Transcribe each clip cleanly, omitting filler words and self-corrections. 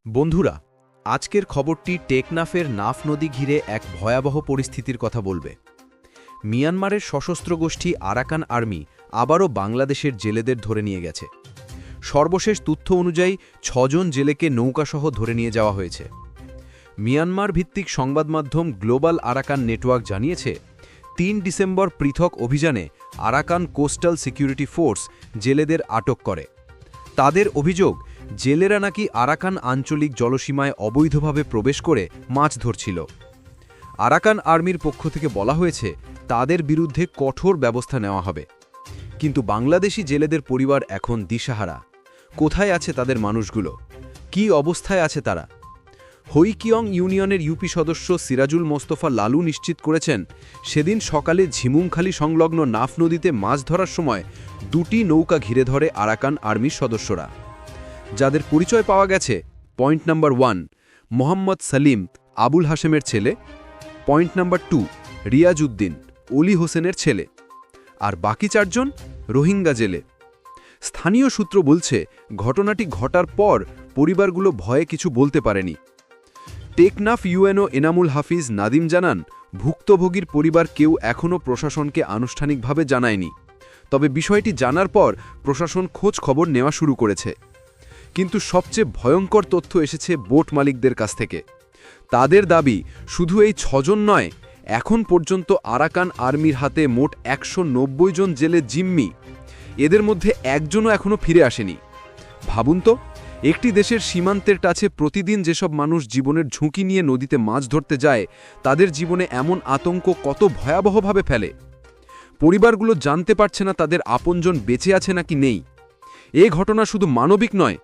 বন্ধুরা, আজকের খবরটি টেকনাফের নাফ নদী ঘিরে এক ভয়াবহ পরিস্থিতির কথা বলবে। মিয়ানমারের সশস্ত্র গোষ্ঠী আরাকান আর্মি আবারও বাংলাদেশের জেলেদের ধরে নিয়ে গেছে। সর্বশেষ তথ্য অনুযায়ী ৬ জন জেলেকে নৌকাসহ ধরে নিয়ে যাওয়া হয়েছে। মিয়ানমার ভিত্তিক সংবাদ মাধ্যম গ্লোবাল আরাকান নেটওয়ার্ক জানিয়েছে, ৩ ডিসেম্বর পৃথক অভিযানে আরাকান কোস্টাল সিকিউরিটি ফোর্স জেলেদের আটক করে। তাদের অভিযোগ, জেলেরা নাকি আরাকান আঞ্চলিক জলসীমায় অবৈধভাবে প্রবেশ করে মাছ ধরছিল। আরাকান আর্মির পক্ষ থেকে বলা হয়েছে, তাদের বিরুদ্ধে কঠোর ব্যবস্থা নেওয়া হবে। কিন্তু বাংলাদেশি জেলেদের পরিবার এখন দিশাহারা। কোথায় আছে তাদের মানুষগুলো? কী অবস্থায় আছে তারা? হৈকিয়ং ইউনিয়নের ইউপি সদস্য সিরাজুল মোস্তফা লালু নিশ্চিত করেছেন, সেদিন সকালে ঝিমুংখালী সংলগ্ন নাফ নদীতে মাছ ধরার সময় ২টি নৌকা ঘিরে ধরে আরাকান আর্মির সদস্যরা। যাদের পরিচয় পাওয়া গেছে, পয়েন্ট নাম্বার 1 মোহাম্মদ সালিম, আবুল হাশেমের ছেলে। পয়েন্ট নাম্বার 2 রিয়াজ উদ্দিন, অলি হোসেনের ছেলে। আর বাকি 4 জন রোহিঙ্গা জেলে। স্থানীয় সূত্র বলছে, ঘটনাটি ঘটার পর পরিবারগুলো ভয়ে কিছু বলতে পারেনি। টেকনাফ ইউএনও এনামুল হাফিজ নাদিম জানান, ভুক্তভোগীর পরিবার কেউ এখনও প্রশাসনকে আনুষ্ঠানিকভাবে জানায়নি। তবে বিষয়টি জানার পর প্রশাসন খোঁজ খবর নেওয়া শুরু করেছে। কিন্তু সবচেয়ে ভয়ঙ্কর তথ্য এসেছে বোট মালিকদের কাছ থেকে। তাদের দাবি, শুধু এই 6 জন নয়, এখন পর্যন্ত আরাকান আর্মির হাতে মোট ১৯০ জন জেলে জিম্মি। এদের মধ্যে একজনও এখনও ফিরে আসেনি। ভাবুন তো, একটি দেশের সীমান্তের কাছে প্রতিদিন যেসব মানুষ জীবনের ঝুঁকি নিয়ে নদীতে মাছ ধরতে যায়, তাদের জীবনে এমন আতঙ্ক কত ভয়াবহভাবে ফেলে। পরিবারগুলো জানতে পারছে না তাদের আপনজন বেঁচে আছে নাকি নেই। এ ঘটনা শুধু মানবিক নয়,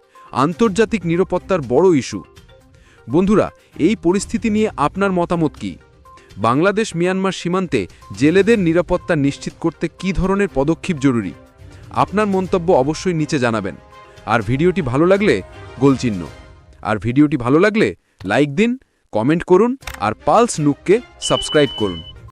আন্তর্জাতিক নিরাপত্তার বড় ইস্যু। বন্ধুরা, এই পরিস্থিতি নিয়ে আপনার মতামত কি? বাংলাদেশ মিয়ানমার সীমান্তে জেলেদের নিরাপত্তা নিশ্চিত করতে কী ধরনের পদক্ষেপ জরুরি? আপনার মন্তব্য অবশ্যই নিচে জানাবেন। আর ভিডিওটি ভালো লাগলে গোলচিহ্ন। আর ভিডিওটি ভালো লাগলে লাইক দিন, কমেন্ট করুন আর পালস নুককে সাবস্ক্রাইব করুন।